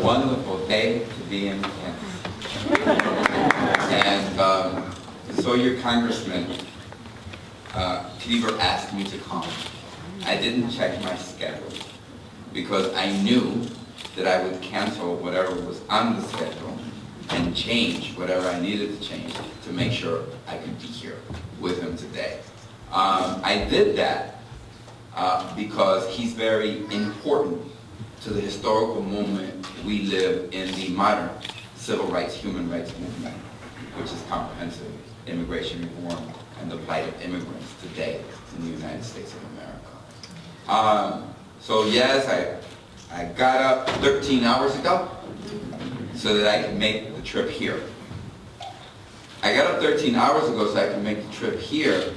wonderful day to be in Kansas. And so your congressman, Cleaver asked me to come. I didn't check my schedule because I knew that I would cancel whatever was on the schedule and change whatever I needed to change to make sure I could be here with him today. I did that because he's very important to the historical moment we live in the modern civil rights, human rights movement, which is comprehensive immigration reform and the plight of immigrants today in the United States of America. So yes, I got up 13 hours ago so that I could make the trip here. I got up 13 hours ago so I could make the trip here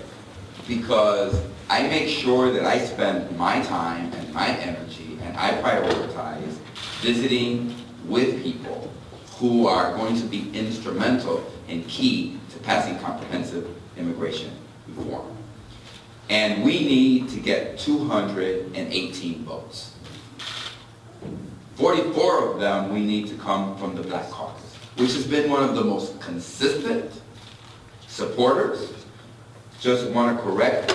because I make sure that I spend my time and my energy and I prioritize visiting with people who are going to be instrumental and key to passing comprehensive immigration reform. And we need to get 218 votes. 44 of them we need to come from the Black Caucus, which has been one of the most consistent supporters. Just want to correct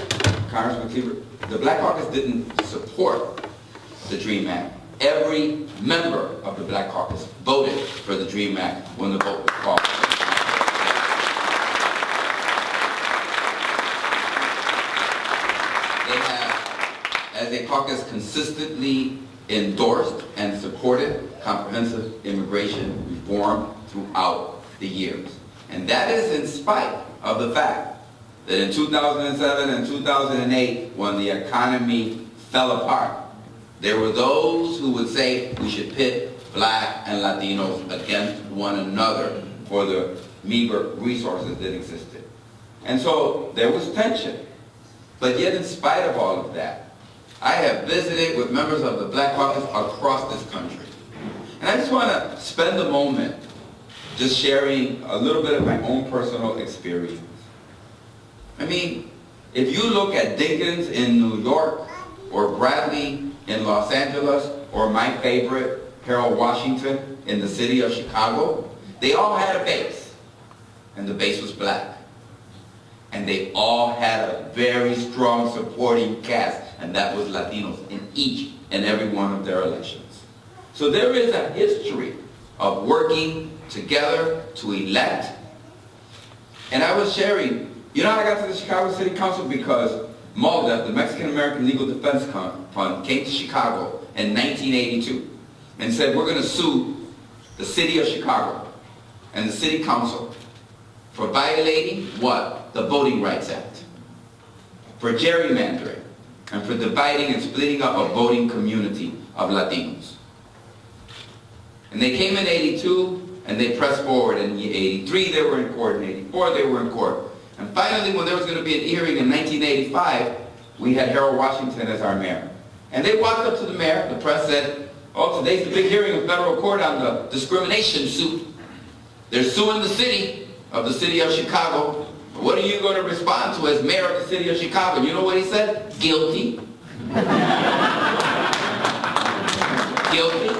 Congressman Cleaver, the Black Caucus didn't support the DREAM Act. Every member of the Black Caucus voted for the DREAM Act when the vote was called. They have, as a caucus, consistently endorsed and supported comprehensive immigration reform throughout the years. And that is in spite of the fact that in 2007 and 2008, when the economy fell apart, there were those who would say we should pit Black and Latinos against one another for the meager resources that existed. And so there was tension. But yet in spite of all of that, I have visited with members of the Black Caucus across this country. And I just want to spend a moment just sharing a little bit of my own personal experience. I mean, if you look at Dickens in New York, or Bradley in Los Angeles, or my favorite, Harold Washington in the city of Chicago, they all had a base, and the base was Black. And they all had a very strong supporting cast, and that was Latinos in each and every one of their elections. So there is a history of working together to elect. And I was sharing, you know how I got to the Chicago City Council? Because MALDEF, the Mexican American Legal Defense Fund, came to Chicago in 1982 and said, we're going to sue the city of Chicago and the city council for violating what? The Voting Rights Act, for gerrymandering, and for dividing and splitting up a voting community of Latinos. And they came in 82 and they pressed forward. In 83 they were in court, in 84 they were in court. And finally, when there was going to be an hearing in 1985, we had Harold Washington as our mayor. And they walked up to the mayor, the press said, oh, today's the big hearing in federal court on the discrimination suit. They're suing the city of Chicago. What are you going to respond to as mayor of the city of Chicago? You know what he said? Guilty. Guilty.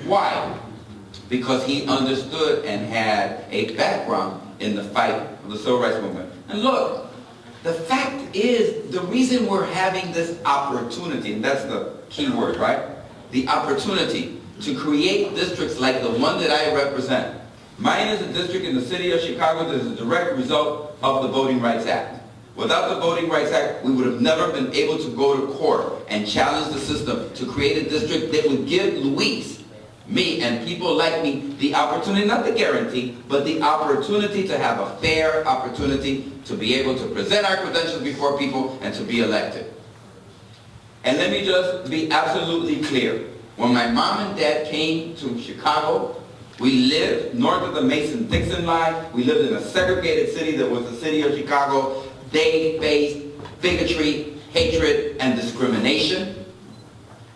Why? Because he understood and had a background in the fight of the civil rights movement. And look, the fact is, the reason we're having this opportunity, and that's the key word, right? The opportunity to create districts like the one that I represent. Mine is a district in the city of Chicago that is a direct result of the Voting Rights Act. Without the Voting Rights Act, we would have never been able to go to court and challenge the system to create a district that would give Luis, me, and people like me the opportunity, not the guarantee, but the opportunity to have a fair opportunity to be able to present our credentials before people and to be elected. And let me just be absolutely clear. When my mom and dad came to Chicago, we lived north of the Mason-Dixon line. We lived in a segregated city that was the city of Chicago. They faced bigotry, hatred, and discrimination.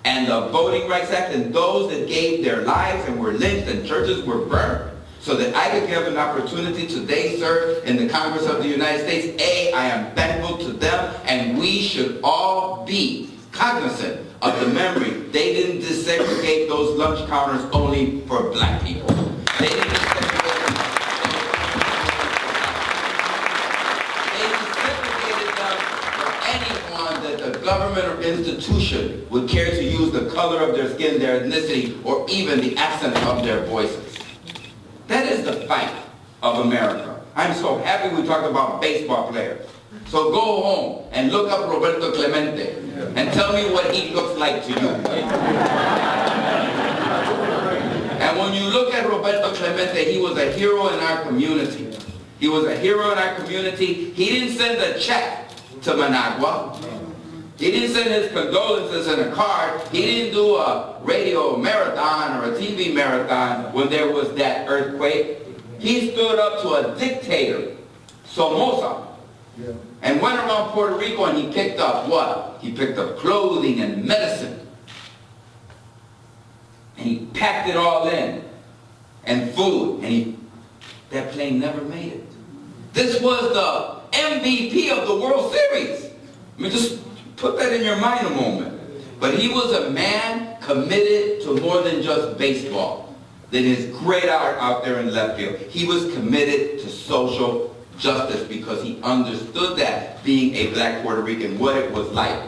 And the Voting Rights Act, and those that gave their lives and were lynched and churches were burned so that I could have an opportunity to today serve in the Congress of the United States. I am thankful to them, and we should all be cognizant of the memory. They didn't desegregate those lunch counters only for black people. They didn't desegregate them for anyone that the government or institution would care to use the color of their skin, their ethnicity, or even the accent of their voices. That is the fight of America. I'm so happy we talked about baseball players. So go home and look up Roberto Clemente and tell me what he looks like to you. And when you look at Roberto Clemente, he was a hero in our community. He was a hero in our community. He didn't send a check to Managua. He didn't send his condolences in a card. He didn't do a radio marathon or a TV marathon when there was that earthquake. He stood up to a dictator, Somoza, and went around Puerto Rico and he picked up what? He picked up clothing and medicine. And he packed it all in. And food. And that plane never made it. This was the MVP of the World Series. I mean, just put that in your mind a moment. But he was a man committed to more than just baseball. Than his great art out there in left field. He was committed to social justice because he understood that, being a black Puerto Rican, what it was like.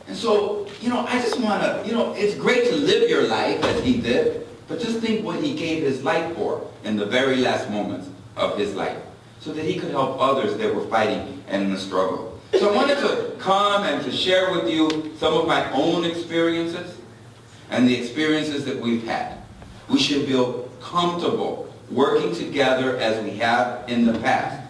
And so, I just want to, it's great to live your life as he did, but just think what he gave his life for in the very last moments of his life, so that he could help others that were fighting and in the struggle. So I wanted to come and to share with you some of my own experiences and the experiences that we've had. We should feel comfortable working together as we have in the past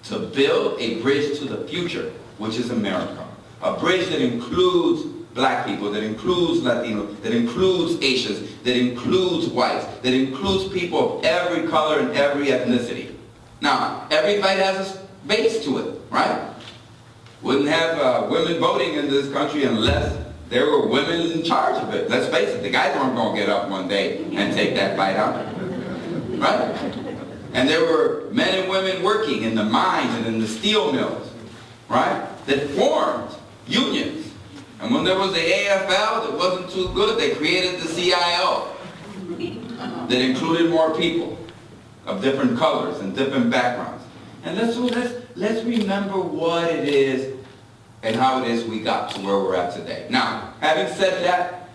to build a bridge to the future, which is America. A bridge that includes black people, that includes Latinos, that includes Asians, that includes whites, that includes people of every color and every ethnicity. Now, every fight has a base to it, right? Wouldn't have women voting in this country unless there were women in charge of it. Let's face it, the guys weren't going to get up one day and take that fight out. Right? And there were men and women working in the mines and in the steel mills, right, that formed unions. And when there was the AFL that wasn't too good, they created the CIO that included more people of different colors and different backgrounds. And let's remember what it is and how it is we got to where we're at today. Now, having said that,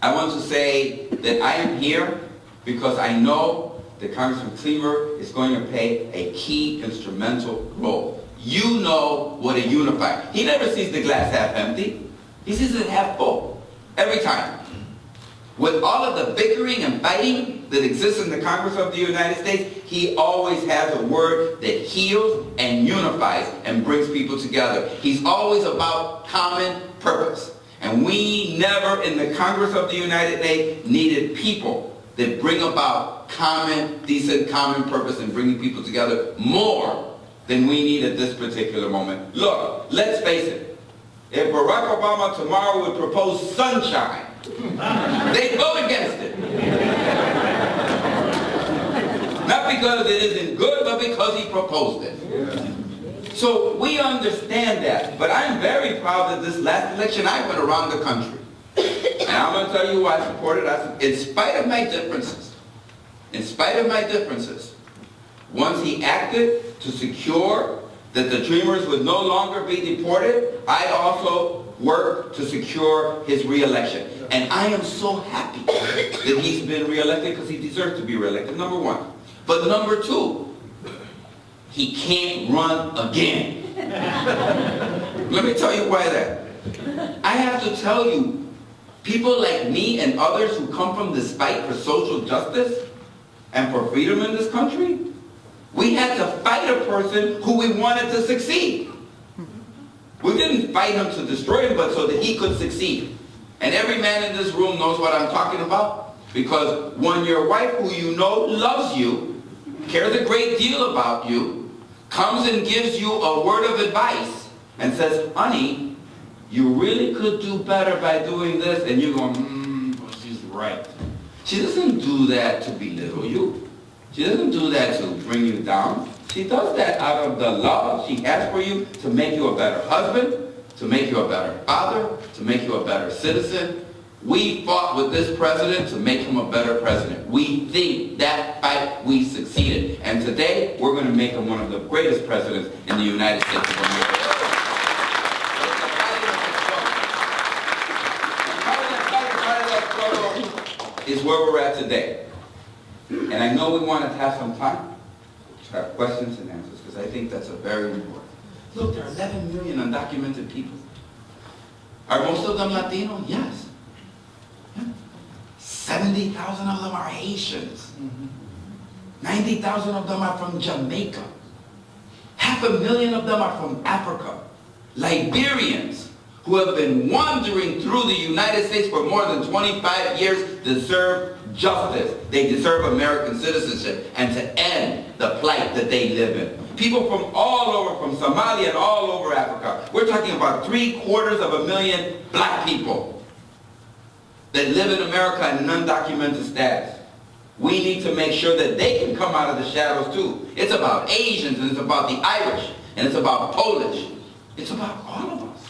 I want to say that I am here because I know that Congressman Cleaver is going to play a key instrumental role. You know what a unifier. He never sees the glass half empty. He sees it half full. Every time. With all of the bickering and fighting that exists in the Congress of the United States, he always has a word that heals and unifies and brings people together. He's always about common purpose. And we never in the Congress of the United States needed people that bring about common, decent, common purpose and bringing people together more than we need at this particular moment. Look, let's face it. If Barack Obama tomorrow would propose sunshine, they'd vote against it. Not because it isn't good, but because he proposed it. So we understand that. But I'm very proud that this last election I went around the country. And I'm going to tell you why I supported it. In spite of my differences, once he acted to secure that the Dreamers would no longer be deported, I also worked to secure his re-election. And I am so happy that he's been re-elected because he deserves to be re-elected, number one. But number two, he can't run again. Let me tell you why that. I have to tell you, people like me and others who come from this fight for social justice and for freedom in this country, we had to fight a person who we wanted to succeed. We didn't fight him to destroy him, but so that he could succeed. And every man in this room knows what I'm talking about. Because when your wife, who you know loves you, cares a great deal about you, comes and gives you a word of advice and says, honey, you really could do better by doing this, and you're going, well, she's right. She doesn't do that to belittle you. She doesn't do that to bring you down. She does that out of the love she has for you to make you a better husband, to make you a better father, to make you a better citizen. We fought with this president to make him a better president. We think that fight we succeeded. And today, we're going to make him one of the greatest presidents in the United States of America. Is where we're at today. And I know we want to have some time to have questions and answers, because I think that's a very important. Look, there are 11 million undocumented people. Are most of them Latino? Yes. 70,000 of them are Haitians. 90,000 of them are from Jamaica. 500,000 of them are from Africa. Liberians who have been wandering through the United States for more than 25 years deserve justice. They deserve American citizenship and to end the plight that they live in. People from all over, from Somalia and all over Africa. We're talking about 750,000 black people that live in America in undocumented status. We need to make sure that they can come out of the shadows too. It's about Asians, and it's about the Irish, and it's about Polish. It's about all of us.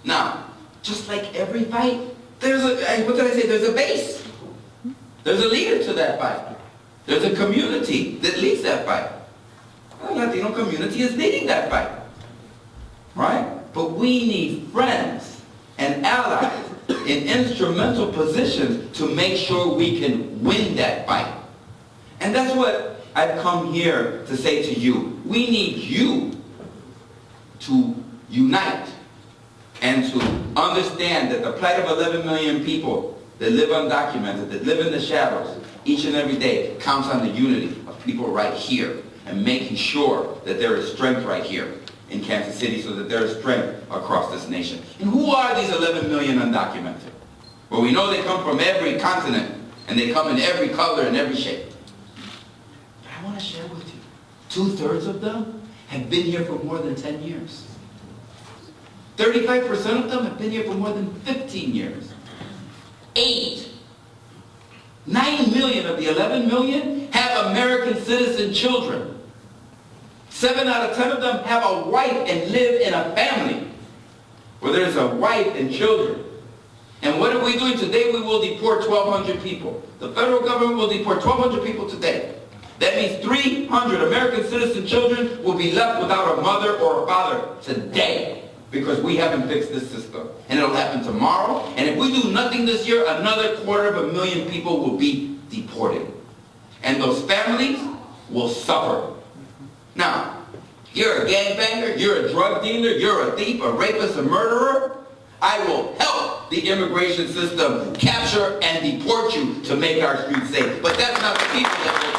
Now, just like every fight, there's a, what did I say? There's a base. There's a leader to that fight. There's a community that leads that fight. The Latino community is leading that fight. Right? But we need friends and allies in instrumental positions to make sure we can win that fight. And that's what I've come here to say to you. We need you to unite and to understand that the plight of 11 million people that live undocumented, that live in the shadows each and every day counts on the unity of people right here and making sure that there is strength right here in Kansas City so that there is strength across this nation. And who are these 11 million undocumented? Well, we know they come from every continent and they come in every color and every shape. But I want to share with you, 2/3 of them have been here for more than 10 years. 35% of them have been here for more than 15 years. 9 million of the 11 million have American citizen children. 7 out of 10 of them have a wife and live in a family where there's a wife and children. And what are we doing today? We will deport 1,200 people. The federal government will deport 1,200 people today. That means 300 American citizen children will be left without a mother or a father today because we haven't fixed this system. And it'll happen tomorrow. And if we do nothing this year, another 250,000 people will be deported. And those families will suffer. Now, you're a gangbanger, you're a drug dealer, you're a thief, a rapist, a murderer. I will help the immigration system capture and deport you to make our streets safe. But that's not the people that will